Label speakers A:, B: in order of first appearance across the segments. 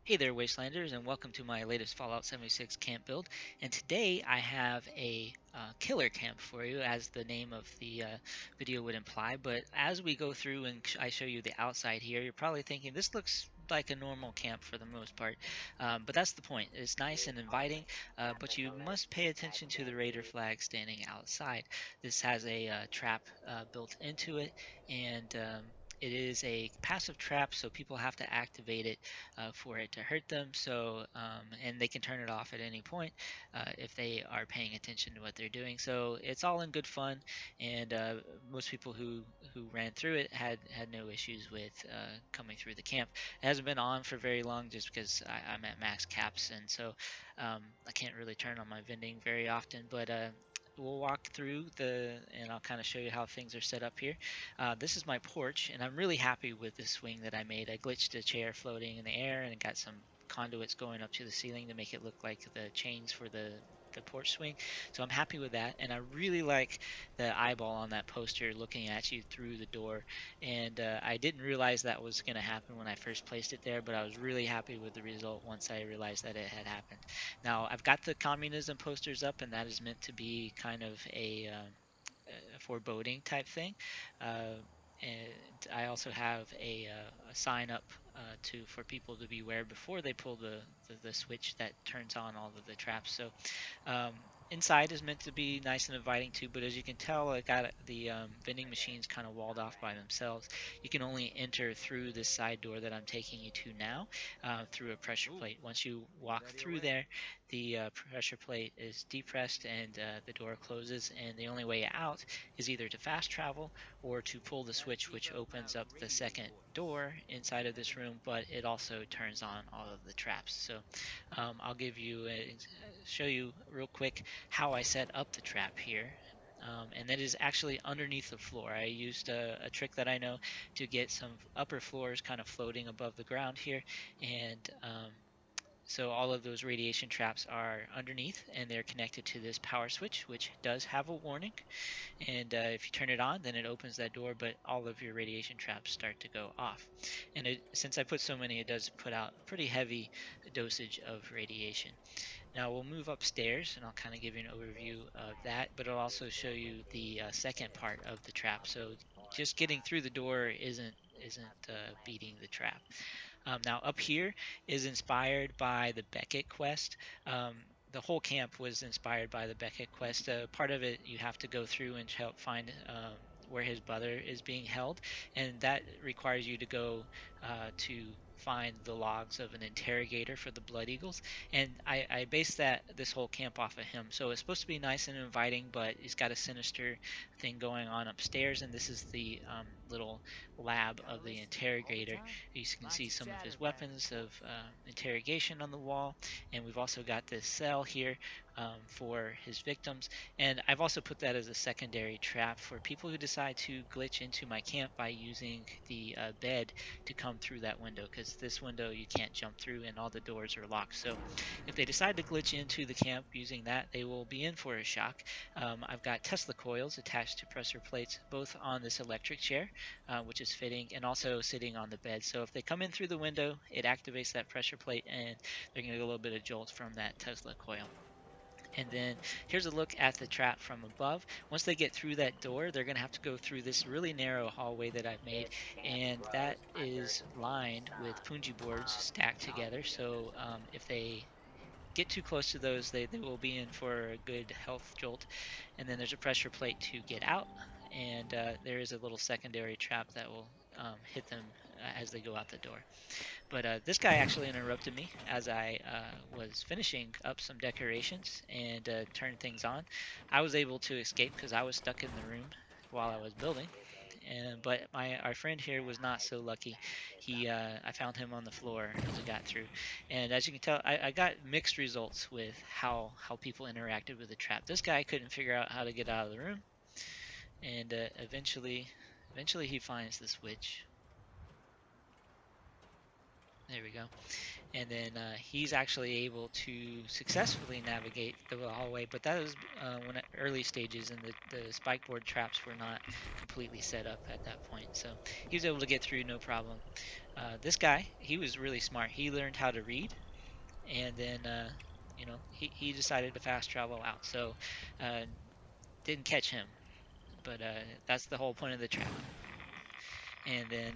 A: Hey there, Wastelanders, and welcome to my latest Fallout 76 camp build. And today I have a killer camp for you, as the name of the video would imply. But as we go through and I show you the outside here, you're probably thinking this looks like a normal camp for the most part. But that's the point. It's nice and inviting, but you must pay attention to the raider flag standing outside. This has a trap built into it, and it is a passive trap, so people have to activate it for it to hurt them. And they can turn it off at any point if they are paying attention to what they're doing. So it's all in good fun, and most people who ran through it had no issues with coming through the camp. It hasn't been on for very long, just because I'm at max caps, and so I can't really turn on my vending very often. But we'll walk through and I'll kind of show you how things are set up here. This is my porch, and I'm really happy with this swing that I made. I glitched a chair floating in the air and got some conduits going up to the ceiling to make it look like the chains for the porch swing. So I'm happy with that, and I really like the eyeball on that poster looking at you through the door. And I didn't realize that was going to happen when I first placed it there, but I was really happy with the result once I realized that it had happened. Now I've got the communism posters up, and that is meant to be kind of a foreboding type thing. Uh, and I also have a sign up for people to beware before they pull the switch that turns on all of the traps. So um, inside is meant to be nice and inviting too, but as you can tell, I got the vending machines kind of walled off by themselves. You can only enter through this side door that I'm taking you to now through a pressure plate. Once you walk through there, the pressure plate is depressed and the door closes, and the only way out is either to fast travel or to pull the switch, which opens up the second door inside of this room, but it also turns on all of the traps. So I'll show you real quick how I set up the trap here. And that is actually underneath the floor. I used a trick that I know to get some upper floors kind of floating above the ground here, and so all of those radiation traps are underneath, and they're connected to this power switch, which does have a warning. And if you turn it on, then it opens that door, but all of your radiation traps start to go off. And since I put so many, it does put out a pretty heavy dosage of radiation. Now we'll move upstairs, and I'll kind of give you an overview of that, but it'll also show you the second part of the trap. So just getting through the door isn't beating the trap. Now up here is inspired by the Beckett quest. The whole camp was inspired by the Beckett quest. Part of it you have to go through and help find where his brother is being held, and that requires you to go to find the logs of an interrogator for the Blood Eagles. And I based this whole camp off of him. So it's supposed to be nice and inviting, but he's got a sinister thing going on upstairs, and this is the little lab of the interrogator. You can see some of his weapons of interrogation on the wall, and we've also got this cell here for his victims. And I've also put that as a secondary trap for people who decide to glitch into my camp by using the bed to come through that window, because this window you can't jump through and all the doors are locked. So if they decide to glitch into the camp using that, they will be in for a shock. I've got Tesla coils attached to pressure plates, both on this electric chair, which is fitting, and also sitting on the bed. So if they come in through the window, it activates that pressure plate, and they're going to get a little bit of jolt from that Tesla coil. And then here's a look at the trap from above. Once they get through that door, they're going to have to go through this really narrow hallway that I've made, and that is lined with punji boards stacked together. So if they get too close to those, they will be in for a good health jolt. And then there's a pressure plate to get out, and there is a little secondary trap that will hit them as they go out the door. But this guy actually interrupted me as I was finishing up some decorations and turned things on. I was able to escape because I was stuck in the room while I was building. But our friend here was not so lucky. I found him on the floor as I got through, and as you can tell, I got mixed results with how people interacted with the trap. This guy couldn't figure out how to get out of the room, and eventually he finds the switch. There we go. And then he's actually able to successfully navigate the hallway, but that was when at early stages, and the spike board traps were not completely set up at that point. So he was able to get through no problem. This guy, he was really smart. He learned how to read, and then he decided to fast travel out. So uh, didn't catch him, but that's the whole point of the trap. And then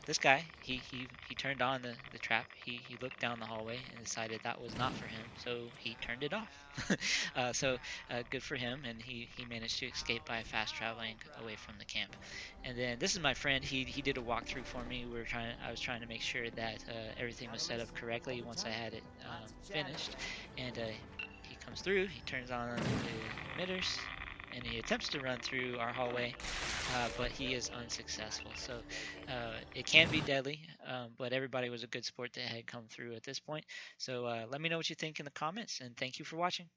A: this guy, he turned on the trap. He looked down the hallway and decided that was not for him, so he turned it off. Good for him, and he managed to escape by fast traveling away from the camp. And then this is my friend. He did a walkthrough for me. I was trying to make sure that everything was set up correctly once I had it finished. And he comes through. He turns on the emitters, and he attempts to run through our hallway, but he is unsuccessful. So it can be deadly, but everybody was a good sport that had come through at this point. So let me know what you think in the comments, and thank you for watching.